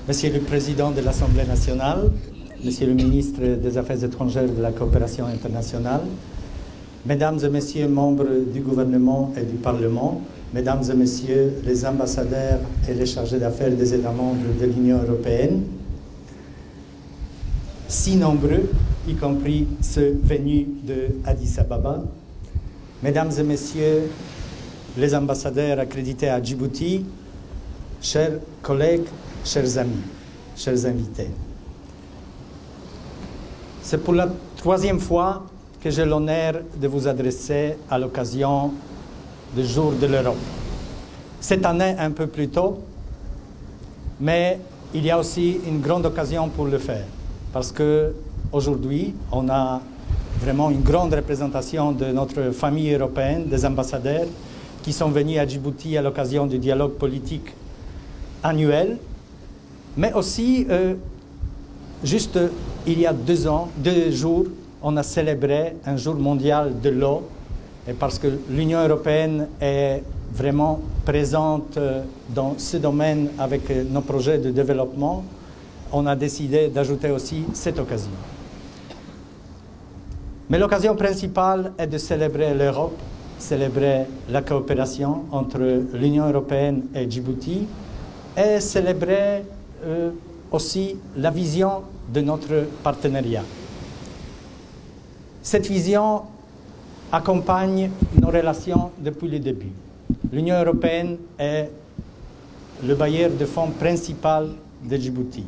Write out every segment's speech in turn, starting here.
Monsieur le Président de l'Assemblée nationale, Monsieur le Ministre des Affaires étrangères et de la coopération internationale, Mesdames et Messieurs membres du gouvernement et du Parlement, Mesdames et Messieurs les ambassadeurs et les chargés d'affaires des États membres de l'Union européenne, si nombreux, y compris ceux venus de Addis Ababa, Mesdames et Messieurs les ambassadeurs accrédités à Djibouti, chers collègues, chers amis, chers invités. C'est pour la troisième fois que j'ai l'honneur de vous adresser à l'occasion du Jour de l'Europe. Cette année un peu plus tôt, mais il y a aussi une grande occasion pour le faire, parce qu'aujourd'hui, on a vraiment une grande représentation de notre famille européenne, des ambassadeurs qui sont venus à Djibouti à l'occasion du dialogue politique annuel, mais aussi, juste il y a 2 jours, on a célébré un jour mondial de l'eau, et parce que l'Union européenne est vraiment présente dans ce domaine avec nos projets de développement, on a décidé d'ajouter aussi cette occasion. Mais l'occasion principale est de célébrer l'Europe, célébrer la coopération entre l'Union européenne et Djibouti, et célébrer aussi la vision de notre partenariat. Cette vision accompagne nos relations depuis le début. L'Union européenne est le bailleur de fonds principal de Djibouti,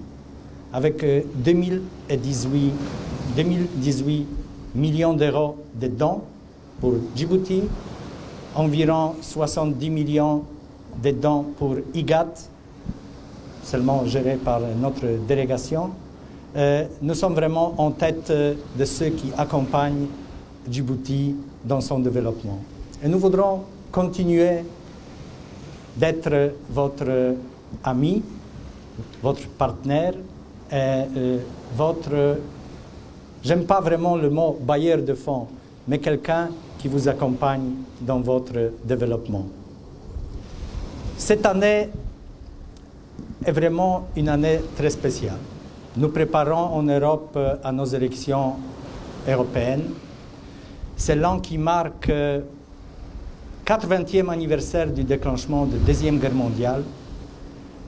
avec 2018 millions d'euros de dons pour Djibouti, environ 70 millions de dons pour IGAD, seulement géré par notre délégation. Nous sommes vraiment en tête de ceux qui accompagnent Djibouti dans son développement. Et nous voudrons continuer d'être votre ami, votre partenaire, et j'aime pas vraiment le mot bailleur de fonds, mais quelqu'un qui vous accompagne dans votre développement. Cette année est vraiment une année très spéciale. Nous préparons en Europe à nos élections européennes. C'est l'an qui marque le 80e anniversaire du déclenchement de la Deuxième Guerre mondiale.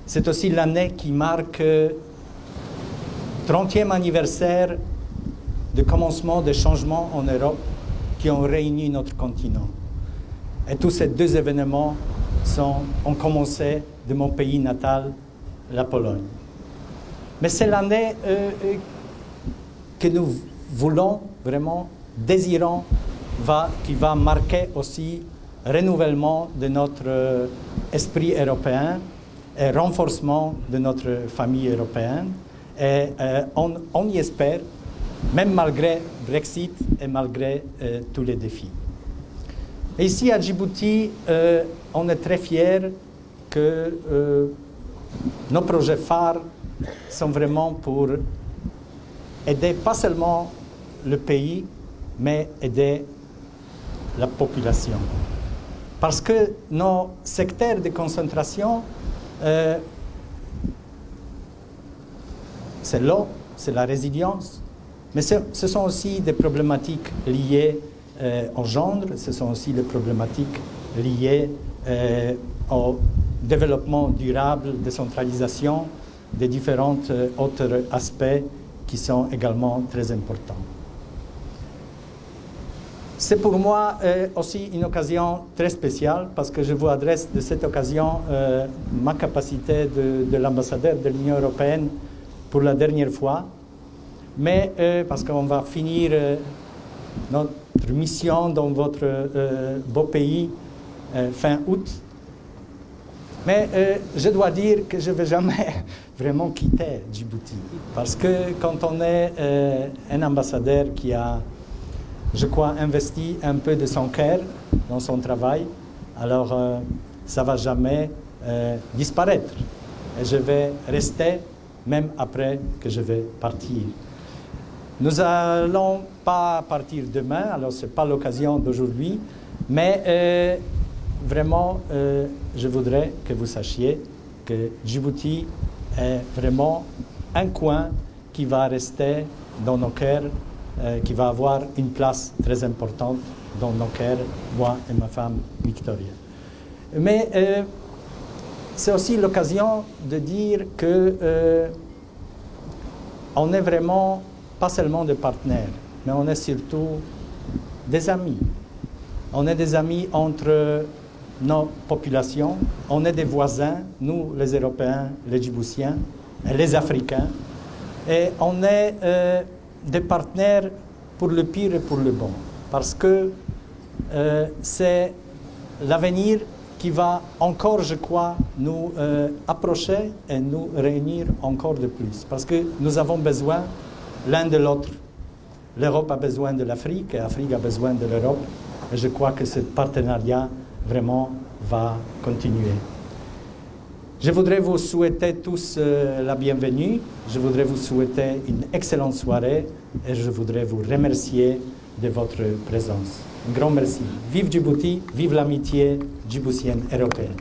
C'est aussi l'année qui marque le 30e anniversaire du commencement des changements en Europe qui ont réuni notre continent. Et tous ces 2 événements ont commencé de mon pays natal, la Pologne. Mais c'est l'année que nous voulons vraiment, désirons, qui va marquer aussi le renouvellement de notre esprit européen et renforcement de notre famille européenne. Et on y espère, même malgré le Brexit et malgré tous les défis. Et ici à Djibouti, on est très fiers que nos projets phares sont vraiment pour aider pas seulement le pays, mais aider la population. Parce que nos secteurs de concentration, c'est l'eau, c'est la résilience, mais ce sont aussi des problématiques liées au gendre, ce sont aussi des problématiques liées au développement durable, décentralisation, des différents autres aspects qui sont également très importants. C'est pour moi aussi une occasion très spéciale parce que je vous adresse de cette occasion ma capacité de l'ambassadeur de l'Union européenne pour la dernière fois, mais parce qu'on va finir notre mission dans votre beau pays fin août. Mais je dois dire que je ne vais jamais vraiment quitter Djibouti. Parce que quand on est un ambassadeur qui a, je crois, investi un peu de son cœur dans son travail, alors ça ne va jamais disparaître. Et je vais rester même après que je vais partir. Nous n'allons pas partir demain, alors ce n'est pas l'occasion d'aujourd'hui, mais vraiment, je voudrais que vous sachiez que Djibouti est vraiment un coin qui va rester dans nos cœurs, qui va avoir une place très importante dans nos cœurs, moi et ma femme Victoria. Mais c'est aussi l'occasion de dire que on est vraiment pas seulement des partenaires, mais on est surtout des amis. On est des amis entre nos populations, on est des voisins, nous les Européens, les Djiboutiens et les Africains, et on est des partenaires pour le pire et pour le bon, parce que c'est l'avenir qui va encore, je crois, nous approcher et nous réunir encore de plus, parce que nous avons besoin l'un de l'autre. L'Europe a besoin de l'Afrique et l'Afrique a besoin de l'Europe, et je crois que ce partenariat vraiment va continuer. Je voudrais vous souhaiter tous la bienvenue, je voudrais vous souhaiter une excellente soirée et je voudrais vous remercier de votre présence. Un grand merci. Vive Djibouti, vive l'amitié djiboutienne européenne.